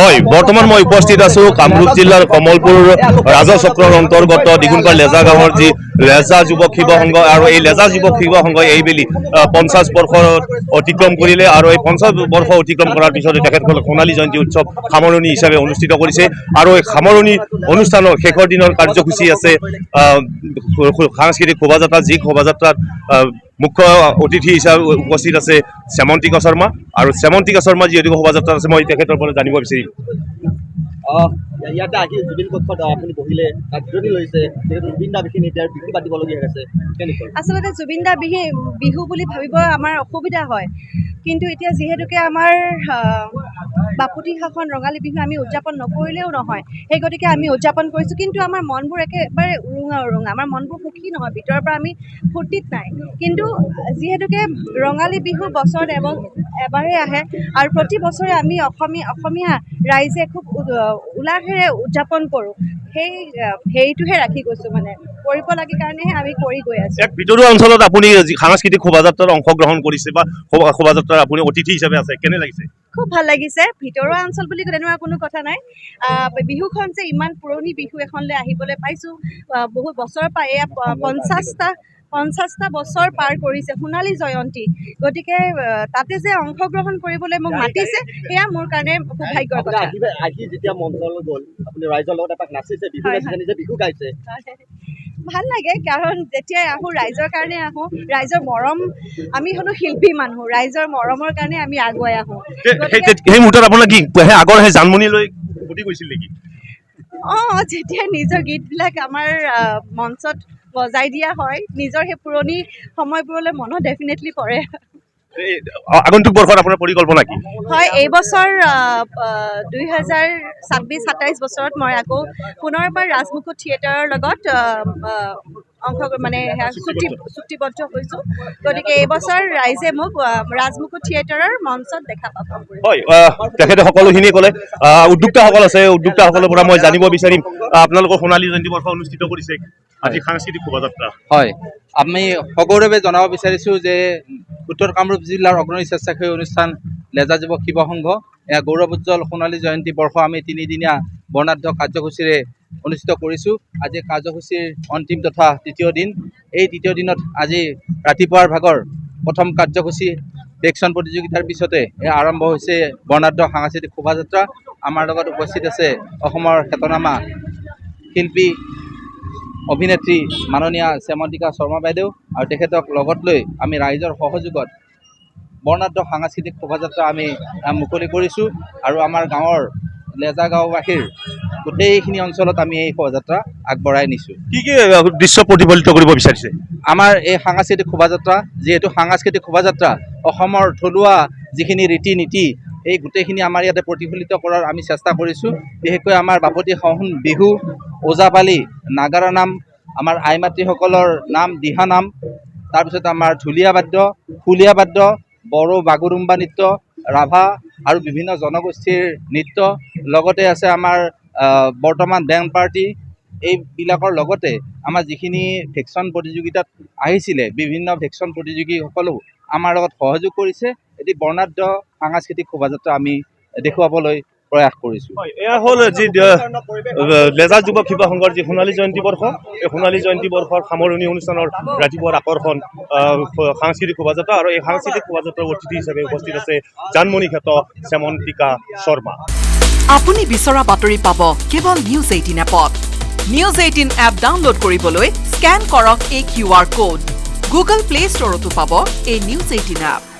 হয় বৰ্তমান মই উপস্থিত আছো কামৰূপ জিলাৰ কমলপুৰ ৰাজহ চক্ৰৰ অন্তৰ্গত দিগুনপাৰ লেজা গাঁৱৰ যি লেজা যুৱক শিৱ সংঘ আৰু এই লেজা যুৱক শিৱ সংঘই এইবেলি 50 বৰ্ষ অতিক্ৰম কৰিলে আৰু এই 50 বৰ্ষ অতিক্ৰম কৰাৰ পিছত তেখেতসকলে সোণালী জয়ন্তী উৎসৱ সামৰণি হিচাপে অনুষ্ঠিত কৰিছে আৰু এই সামৰণি অনুষ্ঠানৰ শেষৰ দিনৰ কাৰ্যসূচী আছে সাংস্কৃতিক শোভাযাত্ৰা যি শোভাযাত্ৰাত মুখ্য অতিথি হিচাপে উপস্থিত আছে শ্যামন্তিকা শৰ্মা আৰু শ্যামন্তিকা শৰ্মা যিহেতু শোভাযাত্ৰাত আছে মই তেখেতৰ পৰা জানিব বিচাৰিম ইয়াতে আহি জুবিন কক্ষত আপুনি বহিলে জিৰণি লৈছে জুবিন দা বিহু এতিয়া বিহু পাতিবলগীয়া হৈছে আচলতে জুবিন দা বিহু বুলি ভাবিব আমাৰ অসুবিধা হয় কিন্তু এতিয়া যিহেতুকে আমাৰ বাপুতি শাসন ৰঙালী বিহু আমি উদযাপন নকৰিলেও নহয় সেই গতিকে আমি উদযাপন কৰিছোঁ কিন্তু আমাৰ মনবোৰ একেবাৰে উৰুঙা আমাৰ মনবোৰ সুখী নহয় ভিতৰৰ পৰা আমি ফূৰ্তিত নাই কিন্তু যিহেতুকে ৰঙালী বিহু বছৰত এবাৰেই আহে আৰু প্ৰতি বছৰে আমি অসমীয়া ৰাইজে খুব উল্লাসেৰে উদযাপন কৰোঁ সেই হেৰিটোহে ৰাখি গৈছোঁ মানে কৰিব লাগে কাৰণেহে আমি কৰি গৈ আছোঁ ভিতৰুৱা অঞ্চলত আপুনি সাংস্কৃতিক শোভাযাত্ৰাত অংশগ্ৰহণ কৰিছে বা শোভাযাত্ৰাৰ আপুনি অতিথি হিচাপে আছে কেনে লাগিছে খুব ভাল লাগিছে ভিতৰুৱা অঞ্চল বুলি তেনেকুৱা কোনো কথা নাই বিহুখন যে ইমান পুৰণি বিহু এখনলৈ আহিবলৈ পাইছোঁ বহুত বছৰৰ পৰা এয়া 50টা বছৰ পাৰ কৰিছে সোণালী জয়ন্তী গতিকে তাতে যে অংশগ্ৰহণ কৰিবলৈ মোক মাতিছে সেয়া মোৰ কাৰণে সৌভাগ্যৰ কথা আজি যেতিয়া মঞ্চলৈ গ'ল আপুনি ৰাইজৰ লগত এপাক নাচিছে বিহু নাচিছে নিজে বিহু গাইছে ভাল লাগে কাৰণ যেতিয়াই আহোঁ ৰাইজৰ কাৰণে আহোঁ ৰাইজৰ মৰম আমি হ'লো শিল্পী মানুহ ৰাইজৰ মৰমৰ কাৰণে আমি আগুৱাই আহোঁ সেই মুহূৰ্তত আপোনাৰ কি আগৰ সেই জানমণিলৈ উভতি গৈছিল নেকি যেতিয়া নিজৰ গীতবিলাক আমাৰ মঞ্চত বজাই দিয়া হয় নিজৰ সেই পুৰণি সময়বোৰলৈ মনত ডেফিনেটলি পৰে আগন্তুক বৰ্ষত আপোনাৰ পৰিকল্পনা কি হয় এইবছৰ 2026-27 বছৰত মই আকৌ পুনৰবাৰ ৰাজমুকুট থিয়েটাৰৰ লগত চুক্তিবদ্ধ হৈছোঁ গতিকে এইবছৰ ৰাইজে মোক ৰাজমুকুট থিয়েটাৰৰ মঞ্চত দেখা পাব হয় তেখেতে সকলোখিনিয়ে ক'লে উদ্যোক্তাসকল আছে উদ্যোক্তাসকলৰ পৰা মই জানিব বিচাৰিম আপোনালোকৰ সোণালী জয়ন্তী বৰ্ষ অনুষ্ঠিত কৰিছে আজি সাংস্কৃতিক শোভাযাত্ৰা হয় আমি সকলোৰে জনাব বিচাৰিছোঁ যে উত্তৰ কামৰূপ জিলাৰ অগ্ৰণী স্বেচ্ছাসেৱী অনুষ্ঠান লেজা যুৱক শিৱ সংঘ এয়া গৌৰৱোজ্জ্বল সোণালী জয়ন্তী বৰ্ষ আমি 3দিনীয়া বৰ্ণাঢ্য কাৰ্যসূচীৰে অনুষ্ঠিত কৰিছোঁ আজি কাৰ্যসূচীৰ অন্তিম তথা তৃতীয় দিন এই তৃতীয় দিনত আজি ৰাতিপুৱাৰ ভাগৰ প্ৰথম কাৰ্যসূচী ভেকশ্যন প্ৰতিযোগিতাৰ পিছতে আৰম্ভ হৈছে বৰ্ণাঢ্য সাংস্কৃতিক শোভাযাত্ৰা আমাৰ লগত উপস্থিত আছে অসমৰ খ্যাতনামা শিল্পী অভিনেত্ৰী মাননীয়া শ্যামন্তিকা শৰ্মা বাইদেউ আৰু তেখেতক লগত লৈ আমি ৰাইজৰ সহযোগত বৰ্ণাঢ্য সাংস্কৃতিক শোভাযাত্ৰা আমি মুকলি কৰিছোঁ আৰু আমাৰ গাঁৱৰ লেজা গাঁওবাসীৰ গোটেইখিনি অঞ্চলত আমি এই শোভাযাত্ৰা আগবঢ়াই নিছোঁ কি কি দৃশ্য প্ৰতিফলিত কৰিব বিচাৰিছে আমাৰ এই সাংস্কৃতিক শোভাযাত্ৰা যিহেতু সাংস্কৃতিক শোভাযাত্ৰা অসমৰ থলুৱা যিখিনি ৰীতি নীতি এই গোটেইখিনি আমাৰ ইয়াতে প্ৰতিফলিত কৰাৰ আমি চেষ্টা কৰিছোঁ বিশেষকৈ আমাৰ বাপতি সাহোন বিহু ওজাপালি নাগাৰা নাম আমাৰ আই মাতৃসকলৰ নাম দিহা নাম তাৰপিছত আমাৰ ঢুলীয়া বাদ্য ফুলীয়া বাদ্য বড়ো বাগুৰুম্বা নৃত্য ৰাভা আৰু বিভিন্ন জনগোষ্ঠীৰ নৃত্য লগতে আছে আমাৰ বৰ্তমান বেণ্ড পাৰ্টি এইবিলাকৰ লগতে আমাৰ যিখিনি ভেকশ্যন প্ৰতিযোগিতাত আহিছিলে বিভিন্ন ভেকশ্যন প্ৰতিযোগীসকলেও আমাৰ লগত সহযোগ কৰিছে এটি বৰ্ণাঢ্য সাংস্কৃতিক শোভাযাত্ৰা আমি দেখুৱাবলৈ প্ৰয়াস কৰিছোঁ এয়া হ'ল যি লেজা যুৱক শিৱ সংঘৰ যি সোণালী জয়ন্তী বৰ্ষ এই সোণালী জয়ন্তী বৰ্ষৰ সামৰণি অনুষ্ঠানৰ ৰাতিপুৱাৰ আকৰ্ষণ সাংস্কৃতিক শোভাযাত্ৰা আৰু এই সাংস্কৃতিক শোভাযাত্ৰাৰ অতিথি হিচাপে উপস্থিত আছে জানমণি খ্যাত শ্যামন্তিকা শৰ্মা আপুনি বিচৰা বাতৰি পাব কেৱল নিউজ 18 এপত নিউজ 18 এপ ডাউনলোড কৰিবলৈ স্কেন কৰক এই QR কোড গুগল প্লে ষ্টৰতো পাব এই নিউজ 18 এপ